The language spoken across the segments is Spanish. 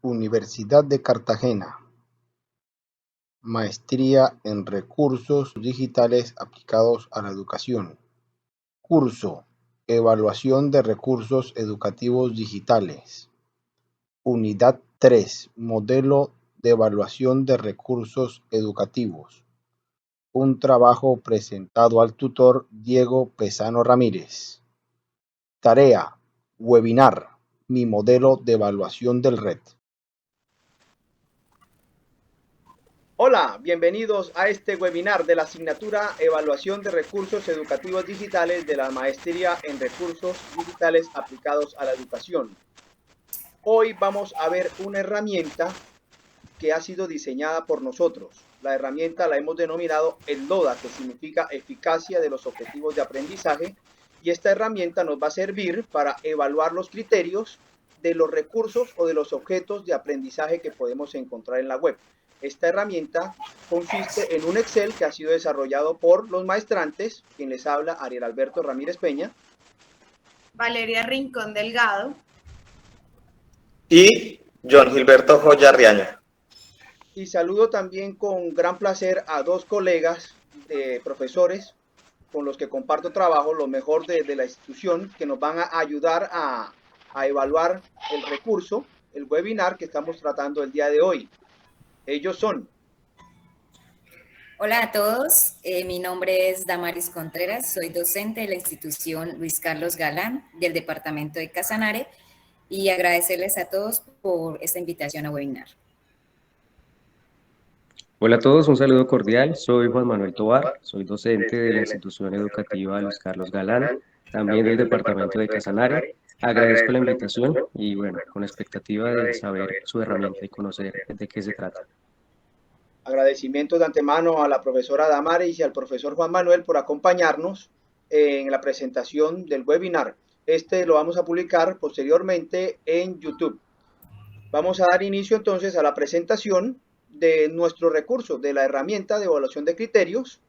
Universidad de Cartagena. Maestría en Recursos Digitales aplicados a la educación. Curso: Evaluación de Recursos Educativos Digitales. Unidad 3. Modelo de Evaluación de Recursos Educativos. Un trabajo presentado al tutor Diego Pesano Ramírez. Tarea: Webinar: Mi modelo de evaluación del RED. Hola, bienvenidos a este webinar de la asignatura Evaluación de Recursos Educativos Digitales de la Maestría en Recursos Digitales aplicados a la educación. Hoy vamos a ver una herramienta que ha sido diseñada por nosotros. La herramienta la hemos denominado ELODA, que significa Eficacia de los Objetivos de Aprendizaje, y esta herramienta nos va a servir para evaluar los criterios de los recursos o de los objetos de aprendizaje que podemos encontrar en la web. Esta herramienta consiste en un Excel que ha sido desarrollado por los maestrantes, quien les habla, Ariel Alberto Ramírez Peña, Valeria Rincón Delgado y John Gilberto Joya Riaño. Y saludo también con gran placer a dos colegas profesores con los que comparto trabajo, lo mejor de la institución, que nos van a ayudar a evaluar el recurso, el webinar que estamos tratando el día de hoy. Ellos son... Hola a todos, mi nombre es Damaris Contreras, soy docente de la institución Luis Carlos Galán del departamento de Casanare y agradecerles a todos por esta invitación a webinar. Hola a todos, un saludo cordial, soy Juan Manuel Tovar, soy docente de la institución educativa Luis Carlos Galán, también del departamento de Casanare. Agradezco la invitación y bueno, con expectativa de saber su herramienta y conocer de qué se trata. Agradecimientos de antemano a la profesora Damaris y al profesor Juan Manuel por acompañarnos en la presentación del webinar. Este lo vamos a publicar posteriormente en YouTube. Vamos a dar inicio entonces a la presentación de nuestro recurso, de la herramienta de evaluación de criterios,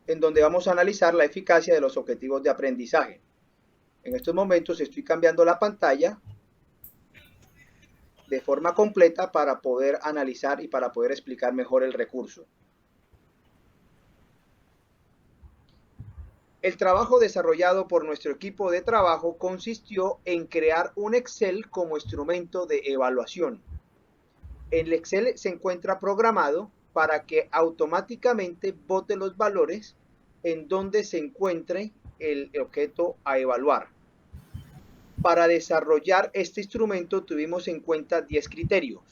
en donde vamos a analizar la eficacia de los objetivos de aprendizaje. En estos momentos estoy cambiando la pantalla de forma completa para poder analizar y para poder explicar mejor el recurso. El trabajo desarrollado por nuestro equipo de trabajo consistió en crear un Excel como instrumento de evaluación. El Excel se encuentra programado para que automáticamente bote los valores en donde se encuentre el objeto a evaluar. Para desarrollar este instrumento tuvimos en cuenta 10 criterios.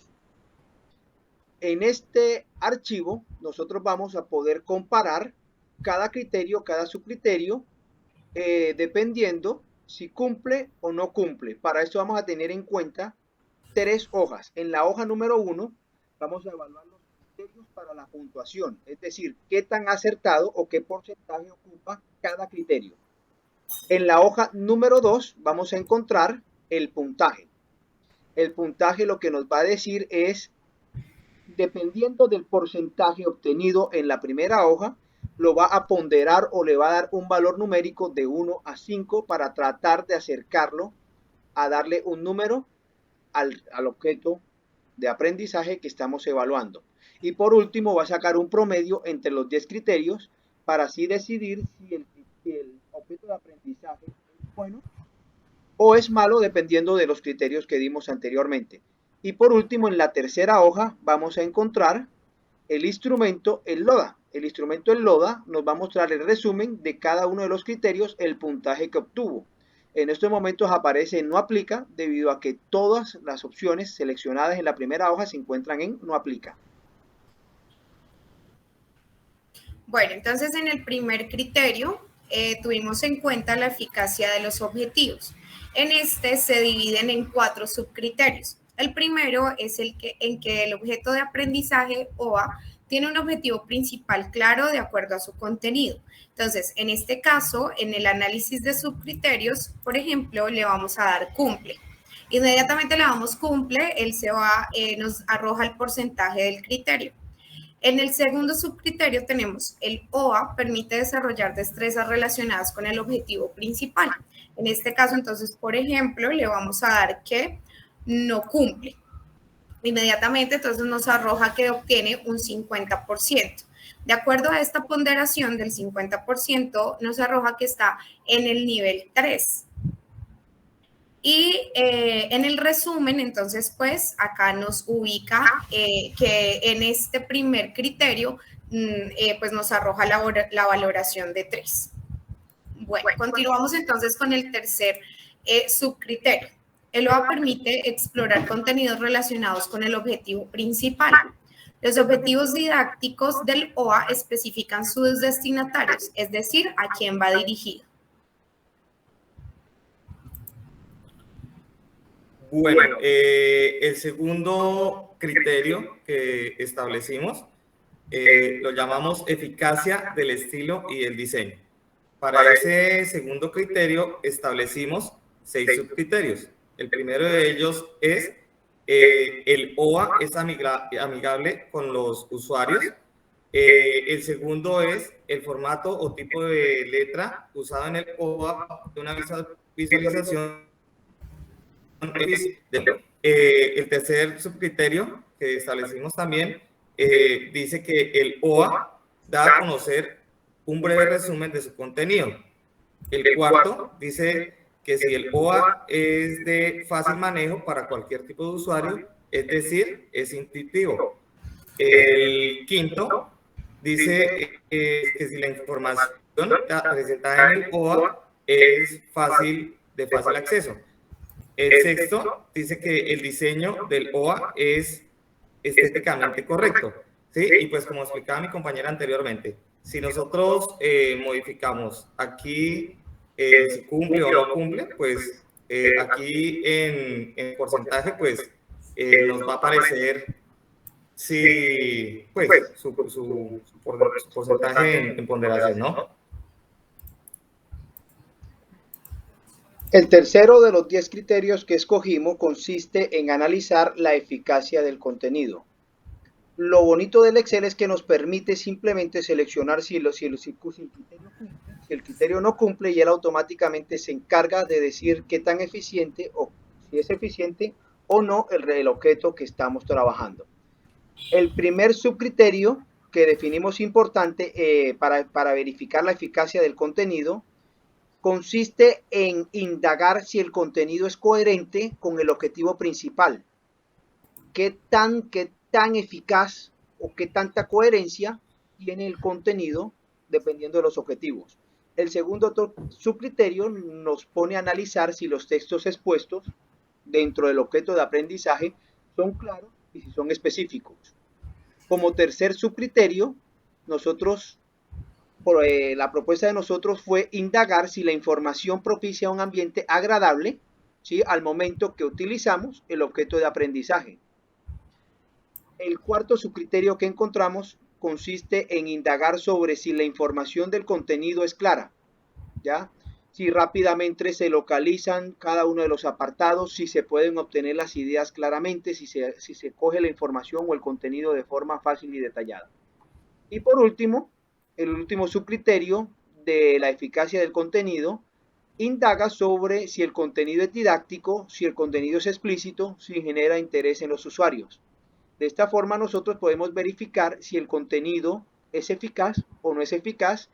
En este archivo nosotros vamos a poder comparar cada criterio, cada subcriterio, dependiendo si cumple o no cumple. Para esto vamos a tener en cuenta 3 hojas. En la hoja número 1 vamos a evaluar los criterios para la puntuación, es decir, qué tan acertado o qué porcentaje ocupa cada criterio. En la hoja número 2 vamos a encontrar el puntaje. El puntaje lo que nos va a decir es, dependiendo del porcentaje obtenido en la primera hoja, lo va a ponderar o le va a dar un valor numérico de 1 a 5 para tratar de acercarlo a darle un número al objeto de aprendizaje que estamos evaluando. Y por último va a sacar un promedio entre los 10 criterios para así decidir si el objeto de aprendizaje es bueno o es malo dependiendo de los criterios que dimos anteriormente. Y por último, en la tercera hoja vamos a encontrar el instrumento ELODA. El instrumento ELODA nos va a mostrar el resumen de cada uno de los criterios, el puntaje que obtuvo. En estos momentos aparece en no aplica debido a que todas las opciones seleccionadas en la primera hoja se encuentran en no aplica. Bueno, entonces en el primer criterio tuvimos en cuenta la eficacia de los objetivos. En este se dividen en 4 subcriterios. El primero es en que el objeto de aprendizaje OA tiene un objetivo principal claro de acuerdo a su contenido. Entonces, en este caso, en el análisis de subcriterios, por ejemplo, le vamos a dar cumple. Inmediatamente le damos cumple, él nos arroja el porcentaje del criterio. En el segundo subcriterio tenemos el OA, permite desarrollar destrezas relacionadas con el objetivo principal. En este caso, entonces, por ejemplo, le vamos a dar que no cumple. Inmediatamente, entonces nos arroja que obtiene un 50%. De acuerdo a esta ponderación del 50%, nos arroja que está en el nivel 3. Y en el resumen, entonces, pues acá nos ubica que en este primer criterio, pues nos arroja la valoración de 3. Bueno, continuamos entonces con el tercer subcriterio. El OA permite explorar contenidos relacionados con el objetivo principal. Los objetivos didácticos del OA especifican sus destinatarios, es decir, a quién va dirigido. Bueno, el segundo criterio que establecimos lo llamamos eficacia del estilo y el diseño. Para ese segundo criterio establecimos 6 subcriterios. El primero de ellos es el OA es amigable con los usuarios. El segundo es el formato o tipo de letra usado en el OA de una visualización. El tercer subcriterio que establecimos también dice que el OA da a conocer un breve resumen de su contenido. El cuarto dice que si el OA es de fácil manejo para cualquier tipo de usuario, es decir, es intuitivo. El quinto dice que si la información presentada en el OA es de fácil acceso. El sexto dice que el diseño del OA es estéticamente correcto, ¿sí? Y pues como explicaba mi compañera anteriormente, si nosotros modificamos aquí si cumple o no cumple, pues aquí en porcentaje, pues nos va a aparecer si, pues, su porcentaje en ponderación, ¿no? El tercero de los 10 criterios que escogimos consiste en analizar la eficacia del contenido. Lo bonito del Excel es que nos permite simplemente seleccionar si el criterio no cumple, y él automáticamente se encarga de decir qué tan eficiente o si es eficiente o no el objeto que estamos trabajando. El primer subcriterio que definimos importante para verificar la eficacia del contenido consiste en indagar si el contenido es coherente con el objetivo principal. ¿Qué tan eficaz o qué tanta coherencia tiene el contenido dependiendo de los objetivos? El segundo subcriterio nos pone a analizar si los textos expuestos dentro del objeto de aprendizaje son claros y si son específicos. Como tercer subcriterio, la propuesta de nosotros fue indagar si la información propicia un ambiente agradable, ¿sí?, al momento que utilizamos el objeto de aprendizaje. El cuarto subcriterio que encontramos consiste en indagar sobre si la información del contenido es clara, ¿ya? Si rápidamente se localizan cada uno de los apartados, si se pueden obtener las ideas claramente, si se coge la información o el contenido de forma fácil y detallada. Y por último, el último subcriterio de la eficacia del contenido indaga sobre si el contenido es didáctico, si el contenido es explícito, si genera interés en los usuarios. De esta forma nosotros podemos verificar si el contenido es eficaz o no es eficaz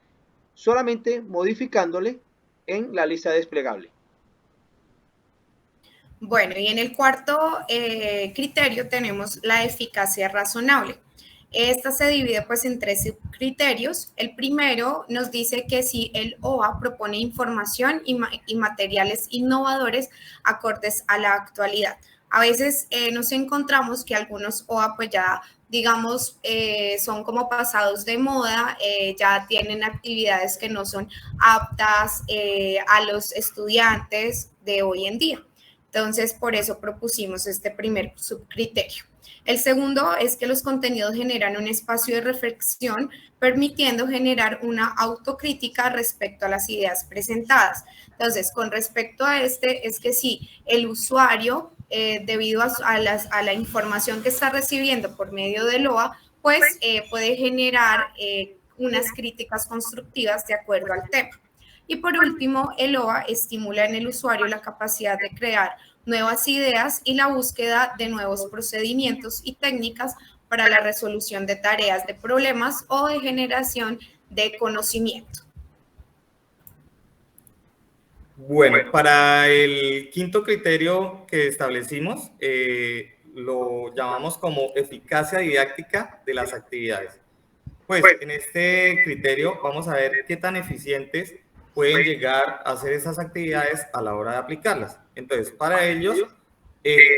solamente modificándole en la lista desplegable. Bueno, y en el cuarto criterio tenemos la eficacia razonable. Esta se divide pues en 3 subcriterios. El primero nos dice que si el OA propone información y materiales innovadores acordes a la actualidad. A veces nos encontramos que algunos OA pues ya digamos son como pasados de moda, ya tienen actividades que no son aptas a los estudiantes de hoy en día. Entonces por eso propusimos este primer subcriterio. El segundo es que los contenidos generan un espacio de reflexión, permitiendo generar una autocrítica respecto a las ideas presentadas. Entonces, con respecto a este, es que si el usuario, debido a la información que está recibiendo por medio del OA, pues puede generar unas críticas constructivas de acuerdo al tema. Y por último, el OA estimula en el usuario la capacidad de crear nuevas ideas y la búsqueda de nuevos procedimientos y técnicas para la resolución de tareas, de problemas o de generación de conocimiento. Bueno, para el quinto criterio que establecimos, lo llamamos como eficacia didáctica de las actividades. Pues en este criterio vamos a ver qué tan eficientes pueden llegar a ser esas actividades a la hora de aplicarlas. Entonces, para ellos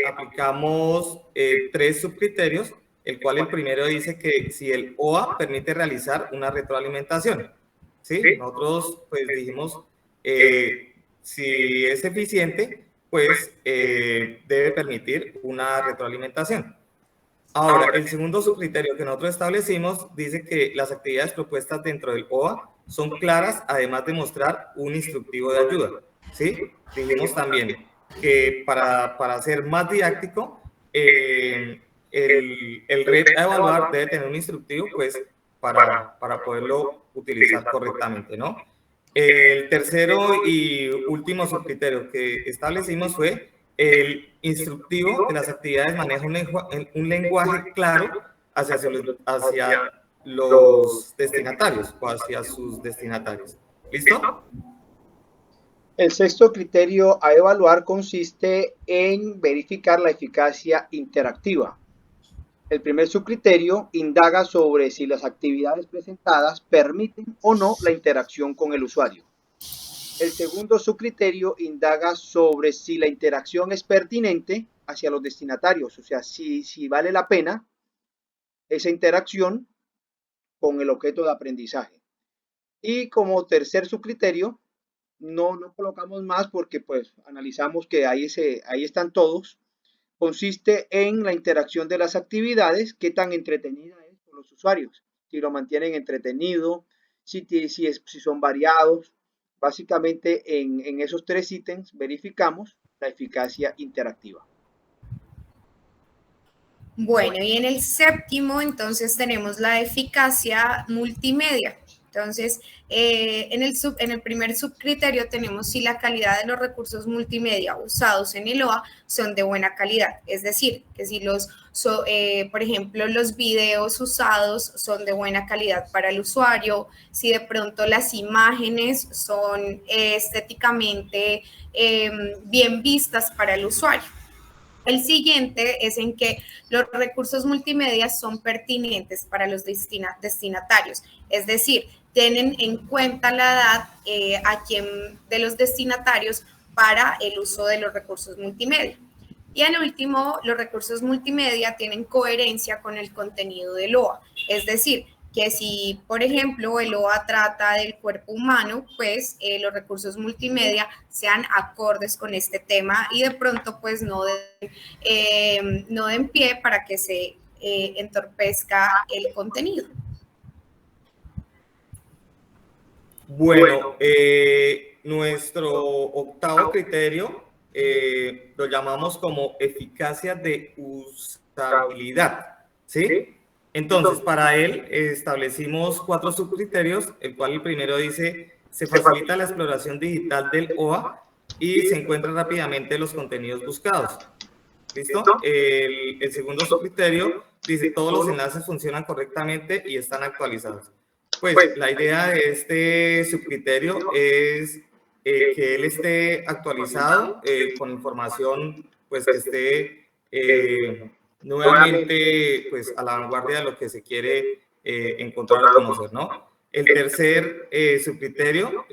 aplicamos 3 subcriterios, el cual el primero dice que si el OA permite realizar una retroalimentación. ¿Sí? Nosotros pues dijimos, si es eficiente, pues debe permitir una retroalimentación. Ahora, el segundo subcriterio que nosotros establecimos dice que las actividades propuestas dentro del OA son claras, además de mostrar un instructivo de ayuda. ¿Sí? Dijimos también que para ser más didáctico, el RET a evaluar debe tener un instructivo, pues, para poderlo utilizar correctamente, ¿no? El tercero y último subcriterio que establecimos fue el instructivo de las actividades maneja un lenguaje claro hacia los destinatarios o hacia sus destinatarios. ¿Listo? El sexto criterio a evaluar consiste en verificar la eficacia interactiva. El primer subcriterio indaga sobre si las actividades presentadas permiten o no la interacción con el usuario. El segundo subcriterio indaga sobre si la interacción es pertinente hacia los destinatarios, o sea, si vale la pena esa interacción con el objeto de aprendizaje. Y como tercer subcriterio, no colocamos más porque pues analizamos que ahí están todos. Consiste en la interacción de las actividades, qué tan entretenida es con los usuarios, si lo mantienen entretenido, si son variados. Básicamente en esos 3 ítems verificamos la eficacia interactiva. Bueno, y en el séptimo, entonces, tenemos la eficacia multimedia. Entonces, en el primer subcriterio tenemos si la calidad de los recursos multimedia usados en el OA son de buena calidad. Es decir, que si por ejemplo, los videos usados son de buena calidad para el usuario, si de pronto las imágenes son estéticamente bien vistas para el usuario. El siguiente es en que los recursos multimedia son pertinentes para los destinatarios, es decir, tienen en cuenta la edad de los destinatarios para el uso de los recursos multimedia. Y en último, los recursos multimedia tienen coherencia con el contenido del OA, es decir, que si, por ejemplo, el OA trata del cuerpo humano, pues los recursos multimedia sean acordes con este tema y de pronto pues no den pie para que se entorpezca el contenido. Bueno, nuestro octavo criterio lo llamamos como eficacia de usabilidad, ¿sí? Entonces, para él establecimos 4 subcriterios, el cual el primero dice, se facilita la exploración digital del OA y se encuentran rápidamente los contenidos buscados. ¿Listo? El segundo subcriterio dice, todos los enlaces funcionan correctamente y están actualizados. Pues la idea de este subcriterio es que él esté actualizado con información pues que esté nuevamente pues a la vanguardia de lo que se quiere encontrar o conocer, ¿no? El tercer subcriterio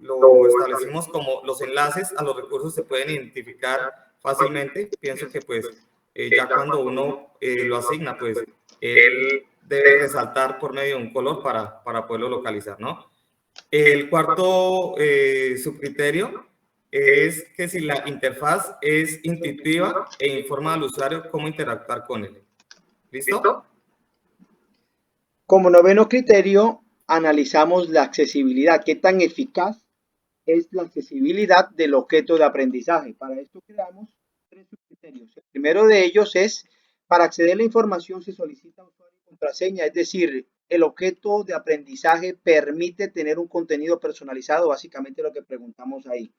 lo establecimos como los enlaces a los recursos se pueden identificar fácilmente. Pienso que pues ya cuando uno lo asigna, pues él debe resaltar por medio de un color para poderlo localizar, ¿no? El cuarto subcriterio es que si la interfaz es intuitiva e informa al usuario cómo interactuar con él. ¿Listo? Como noveno criterio, analizamos la accesibilidad. ¿Qué tan eficaz es la accesibilidad del objeto de aprendizaje? Para esto creamos 3 subcriterios. El primero de ellos es, para acceder a la información se solicita usuario y contraseña, es decir, el objeto de aprendizaje permite tener un contenido personalizado, básicamente lo que preguntamos ahí.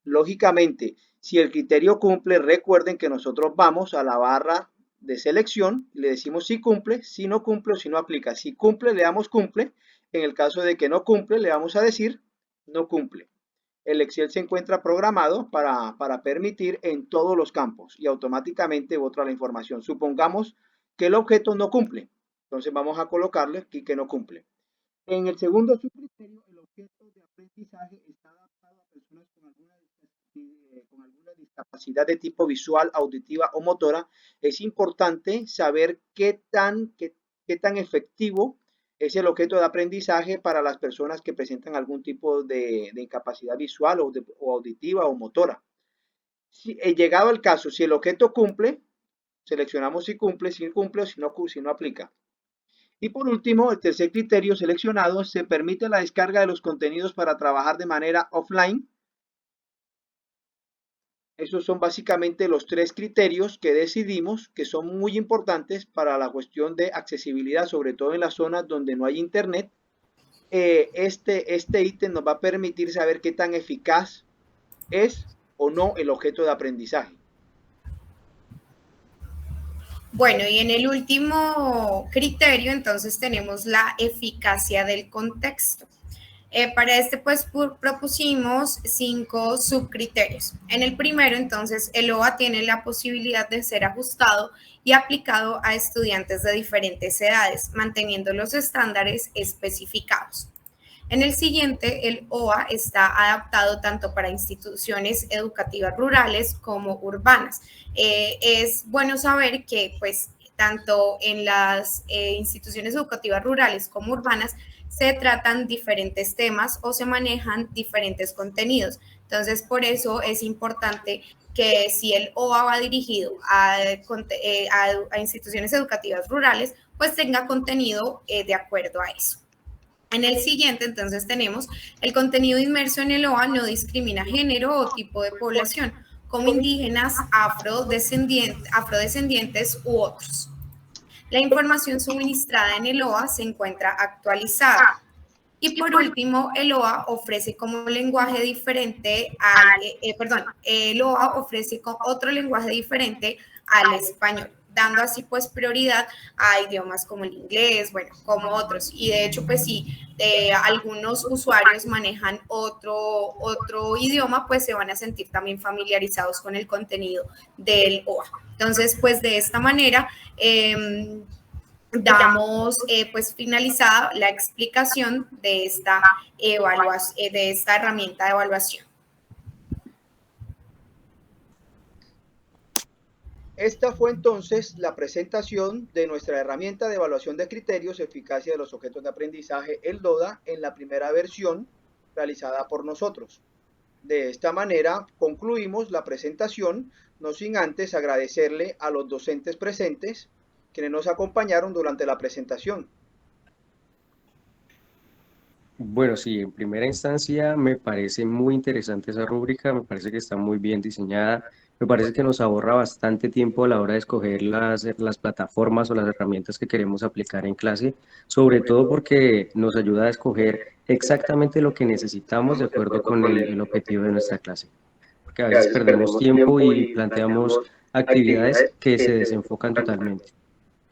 Lógicamente, si el criterio cumple, recuerden que nosotros vamos a la barra de selección y le decimos si cumple, si no cumple o si no aplica. Si cumple, le damos cumple. En el caso de que no cumple, le vamos a decir no cumple. El Excel se encuentra programado para permitir en todos los campos y automáticamente bota la información. Supongamos que el objeto no cumple. Entonces vamos a colocarle aquí que no cumple. En el segundo subcriterio, el objeto de aprendizaje está adaptado a personas con alguna discapacidad de tipo visual, auditiva o motora. Es importante saber qué tan efectivo es el objeto de aprendizaje para las personas que presentan algún tipo de incapacidad visual o auditiva o motora. Llegado el caso, si el objeto cumple, seleccionamos si cumple o si no aplica. Y por último, el tercer criterio seleccionado, se permite la descarga de los contenidos para trabajar de manera offline. Esos son básicamente los tres criterios que decidimos que son muy importantes para la cuestión de accesibilidad, sobre todo en las zonas donde no hay internet. Este ítem nos va a permitir saber qué tan eficaz es o no el objeto de aprendizaje. Bueno, y en el último criterio, entonces, tenemos la eficacia del contexto. Para este, pues, propusimos 5 subcriterios. En el primero, entonces, el OA tiene la posibilidad de ser ajustado y aplicado a estudiantes de diferentes edades, manteniendo los estándares especificados. En el siguiente, el OA está adaptado tanto para instituciones educativas rurales como urbanas. Es bueno saber que, pues, tanto en las instituciones educativas rurales como urbanas se tratan diferentes temas o se manejan diferentes contenidos. Entonces, por eso es importante que si el OA va dirigido a instituciones educativas rurales, pues tenga contenido de acuerdo a eso. En el siguiente, entonces, tenemos el contenido inmerso en el OA no discrimina género o tipo de población, como indígenas, afrodescendientes u otros. La información suministrada en el OA se encuentra actualizada. Y por último, el OA ofrece como lenguaje diferente el OA ofrece otro lenguaje diferente al español, dando así pues prioridad a idiomas como el inglés, bueno, como otros. Y de hecho, pues si algunos usuarios manejan otro idioma, pues se van a sentir también familiarizados con el contenido del OA. Entonces, pues de esta manera damos pues finalizada la explicación de esta herramienta de evaluación. Esta fue entonces la presentación de nuestra herramienta de evaluación de criterios, eficacia de los objetos de aprendizaje, el DODA, en la primera versión realizada por nosotros. De esta manera concluimos la presentación, no sin antes agradecerle a los docentes presentes quienes nos acompañaron durante la presentación. Bueno, sí, en primera instancia me parece muy interesante esa rúbrica, me parece que está muy bien diseñada, me parece que nos ahorra bastante tiempo a la hora de escoger las plataformas o las herramientas que queremos aplicar en clase, sobre todo porque nos ayuda a escoger exactamente lo que necesitamos de acuerdo con el objetivo de nuestra clase. Porque a veces perdemos tiempo y planteamos actividades que se desenfocan totalmente.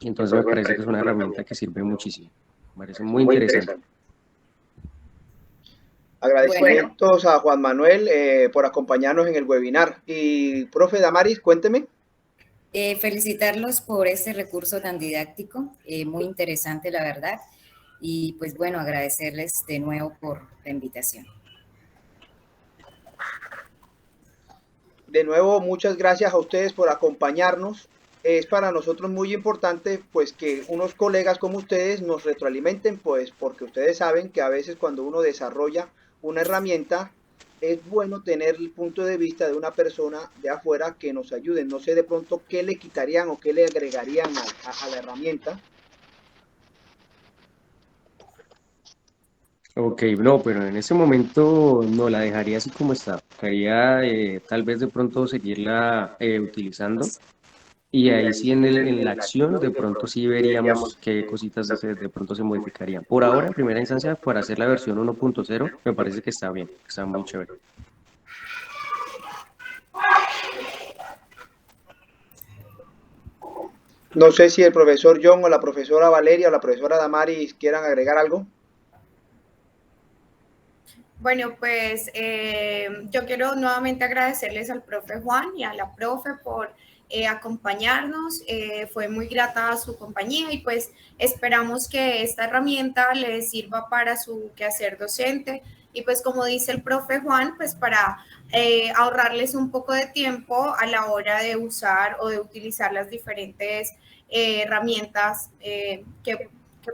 Entonces me parece que es una herramienta que sirve muchísimo, me parece muy interesante. Agradecimientos a Juan Manuel por acompañarnos en el webinar. Y profe Damaris, cuénteme. Felicitarlos por este recurso tan didáctico, muy interesante la verdad, y pues bueno, agradecerles de nuevo por la invitación. De nuevo, muchas gracias a ustedes por acompañarnos. Es para nosotros muy importante pues que unos colegas como ustedes nos retroalimenten, pues porque ustedes saben que a veces cuando uno desarrolla una herramienta es bueno tener el punto de vista de una persona de afuera que nos ayude. No sé de pronto qué le quitarían o qué le agregarían a la herramienta. Ok, no, pero en ese momento no la dejaría así como está. Quería tal vez de pronto seguirla utilizando. Y ahí sí en la acción de pronto sí veríamos qué cositas de pronto se modificarían. Por ahora, en primera instancia, para hacer la versión 1.0, me parece que está bien, está muy chévere. No sé si el profesor John o la profesora Valeria o la profesora Damaris quieran agregar algo. Bueno, pues yo quiero nuevamente agradecerles al profe Juan y a la profe por acompañarnos. Fue muy grata su compañía y pues esperamos que esta herramienta les sirva para su quehacer docente y pues como dice el profe Juan, pues para ahorrarles un poco de tiempo a la hora de usar o de utilizar las diferentes herramientas que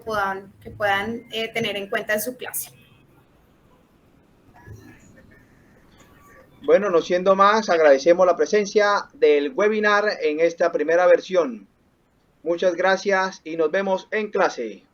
puedan tener en cuenta en su clase. Bueno, no siendo más, agradecemos la presencia del webinar en esta primera versión. Muchas gracias y nos vemos en clase.